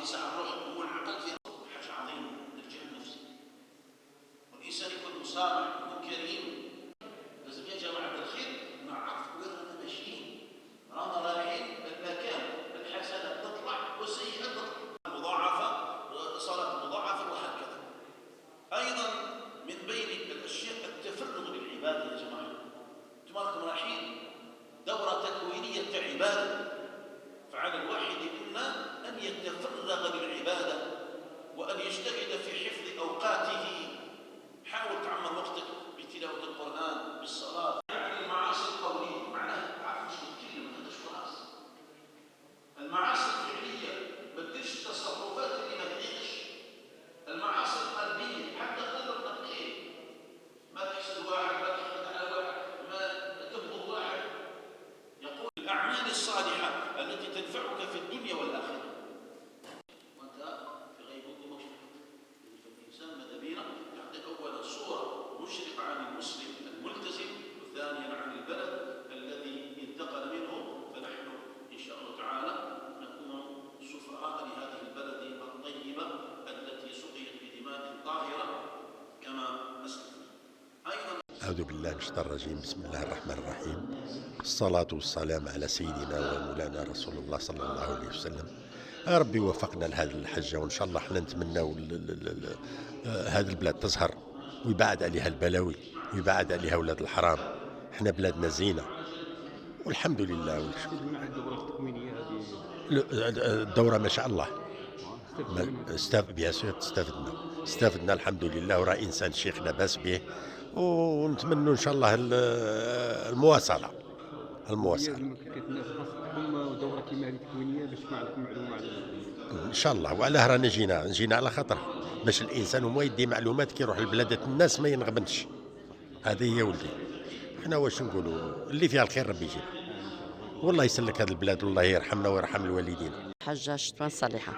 ينزع الروح والعقل في حاجة عظيمة للجهل النفسي، والإنسان يكون مسامح ويكون كريم. لازم يا جماعة الخير نعرف وين رانا ماشيين، رانا رايحين المكان الحسنة تطلع والسيئة تطلع مضاعفة، صلاة مضاعفة وهكذا. أيضا من بين الأشياء التفرغ للعبادة يا جماعة. انتم راكم رايحين دورة تكوينية عبادة، فعلى الواحد منا أن يتفرغ للعبادة وأن يجتهد في حفظ أوقاته. حاول تعمر وقتك بتلاوة القرآن، بالصلاة. يعني المعاصي القولية معناها تعرف مش تتكلم، ما تديرش خلاص. المعاصي الفعلية ما تديرش التصرفات اللي ما تليقش. المعاصي القلبية حتى قدر التقليد، ما تحسد واحد، ما تحقد على واحد، ما تبغض واحد. يقول الأعمال الصالحة التي تنفعك في الدنيا والآخرة وأنت في غيبوبة مشرقة. فالإنسان ماذا بينا يعطي أولا صورة مشرقة عن المسلم الملتزم، وثانيا عن البلد الذي انتقل منه. فنحن إن شاء الله تعالى نكون سفراء لهذه البلد الطيبة التي سقيت بدماء طاهرة كما أسلم. أيضا أعوذ بالله من الشيطان الرجيم. بسم الله الرحمن الرحيم. الصلاة والسلام على سيدنا ومولانا رسول الله صلى الله عليه وسلم. يا ربي وفقنا لهذه الحجة، وإن شاء الله احنا نتمناو هذه البلاد تزهر ويبعد عليها البلاوي ويبعد عليها أولاد الحرام. احنا بلادنا زينة والحمد لله. الدورة ما شاء الله استفدنا الحمد لله، وراه إنسان شيخ لا بأس به، ونتمنوا إن شاء الله المواصلة. دورة كيما تكوينية باش نعرفوا معلومة على إن شاء الله. وعلاه رانا جينا على خاطر باش الإنسان هو يدي معلومات كي يروح لبلادات الناس ما ينغبنش. هذه هي ولدي. احنا واش نقولوا، اللي فيها الخير ربي يجيب، والله يسلك هذه البلاد، والله يرحمنا ويرحم الوالدين. حاجة شتوان صالحة.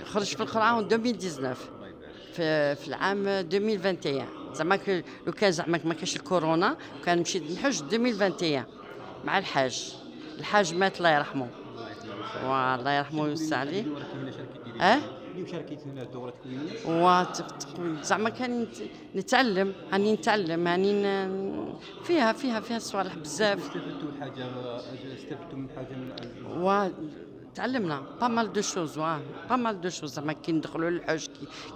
خرج في القرآن 2019 في العام 2021. زعما لو كان زعما ما كانش الكورونا كان مشيت نحج 2021 مع الحاج مات الله يرحمه، والله يرحمه ويوسع عليه. اللي شاركت هنا الدورة التكوينية زعما كان نتعلم هاني فيها صوالح بزاف. استفدتوا من حاجة تعلمنا با مال دو شوز زعما كي ندخلوا للحج،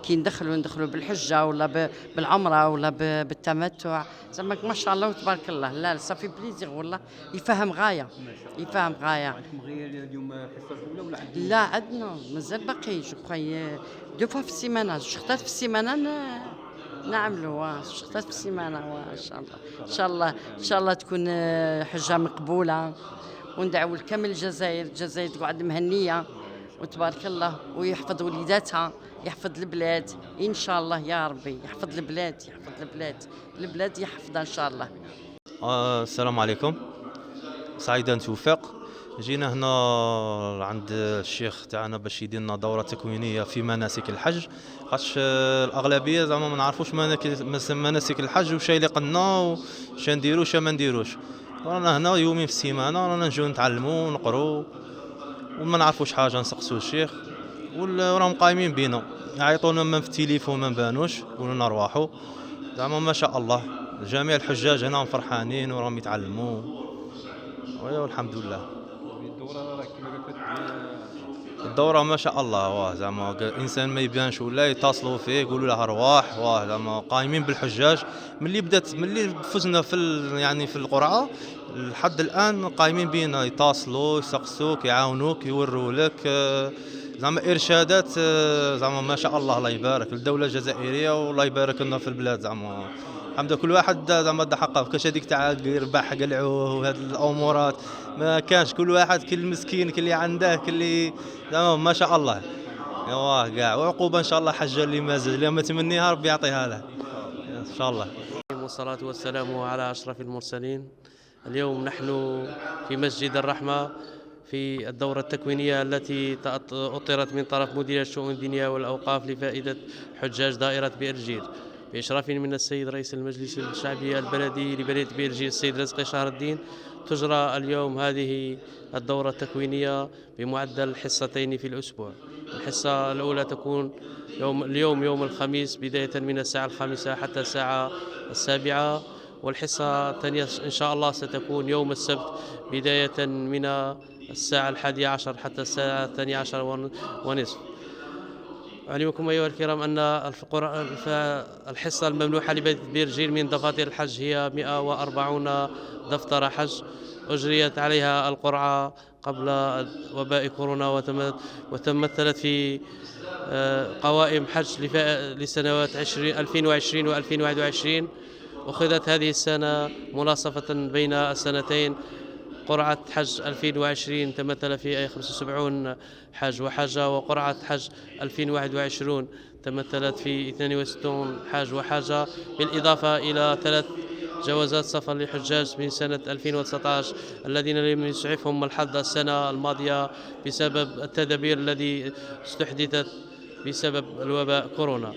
كي ندخلوا بالحجه ولا بالعمره ولا بالتمتع. زعما ما شاء الله وتبارك الله. لا صافي بليزير والله. يفهم غايه. عندكم غير اليوم حصه الاولى ولا عندكم؟ لا عندنا مازال باقي جو كخوي دو فوا في السيمانه، شختات في السيمانه نعملوا شختات في السيمانه. ان شاء الله تكون حجه مقبوله، وندعو لكامل الجزائر تقعد مهنيه وتبارك الله، ويحفظ وليداتها، يحفظ البلاد ان شاء الله يا ربي. يحفظ البلاد يحفظها ان شاء الله. السلام عليكم. سعيد توفيق. جينا هنا عند الشيخ تاعنا باش يدير لنا دوره تكوينيه في مناسك الحج، خاطش الاغلبيه زعما ما نعرفوش مناسك الحج وش اللي قلنا وش نديرو وش ما نديروش. رانا هنا يومين في السيمانه، رانا نجيو نتعلموا ونقروا، وما نعرفوش حاجه نسقسوا الشيخ، وراهم قايمين بينا يعيطونا من في التليفون ما نبانوش، يقولوا لنا ارواحوا. زعما ما شاء الله جميع الحجاج هنا فرحانين وراهم يتعلموا، والحمد لله. الدورة ما شاء الله زعما الانسان ما يبانش ولا يتصلوا فيه يقولوا له ارواح. زعما قايمين بالحجاج ملي فزنا في القرعة لحد الان قايمين بينا، يتصلوا يسقسوك يعاونوك يوروا لك زعما ارشادات. زعما ما شاء الله يبارك للدولة الجزائرية والله يبارك لنا في البلاد. زعما الحمد لله كل واحد زعما دا حقه، كاش هذيك تاع يربح قلعوه وهذه الامورات ما كانش. كل واحد كل مسكين كل اللي عنده كل اللي زعما ما شاء الله كاع. وعقوبه ان شاء الله حجه اللي مازال اللي ما تمنيها ربي يعطيها له ان شاء الله. والصلاة والسلام على أشرف المرسلين. اليوم نحن في مسجد الرحمة في الدورة التكوينية التي أطرت من طرف مديرية الشؤون الدينية والأوقاف لفائدة حجاج دائرة بئر الجيل. بإشراف من السيد رئيس المجلس الشعبي البلدي لبلدية بيرجيل السيد رزقي شهر الدين، تجرى اليوم هذه الدورة التكوينية بمعدل حصتين في الأسبوع. الحصة الأولى تكون اليوم يوم الخميس بداية من الساعة 5 حتى الساعة 7، والحصة الثانية إن شاء الله ستكون يوم السبت بداية من الساعة 11 حتى الساعة 12:30. أعلمكم أيها الكرام أن الحصة الممنوحة لبلدية بيرجيل من دفاتر الحج هي 140 دفتر حج، أجريت عليها القرعة قبل وباء كورونا، وتمثلت في قوائم حج لسنوات 2020 و2021. أخذت هذه السنة مناصفة بين السنتين. قرعة حج 2020 تمثل في 75 حاج وحاجة، وقرعة حج 2021 تمثلت في 62 حاج وحاجة، بالإضافة إلى 3 جوازات سفر للحجاج من سنة 2019 الذين لم يسعفهم الحظ السنة الماضية بسبب التدابير التي استحدثت بسبب الوباء كورونا.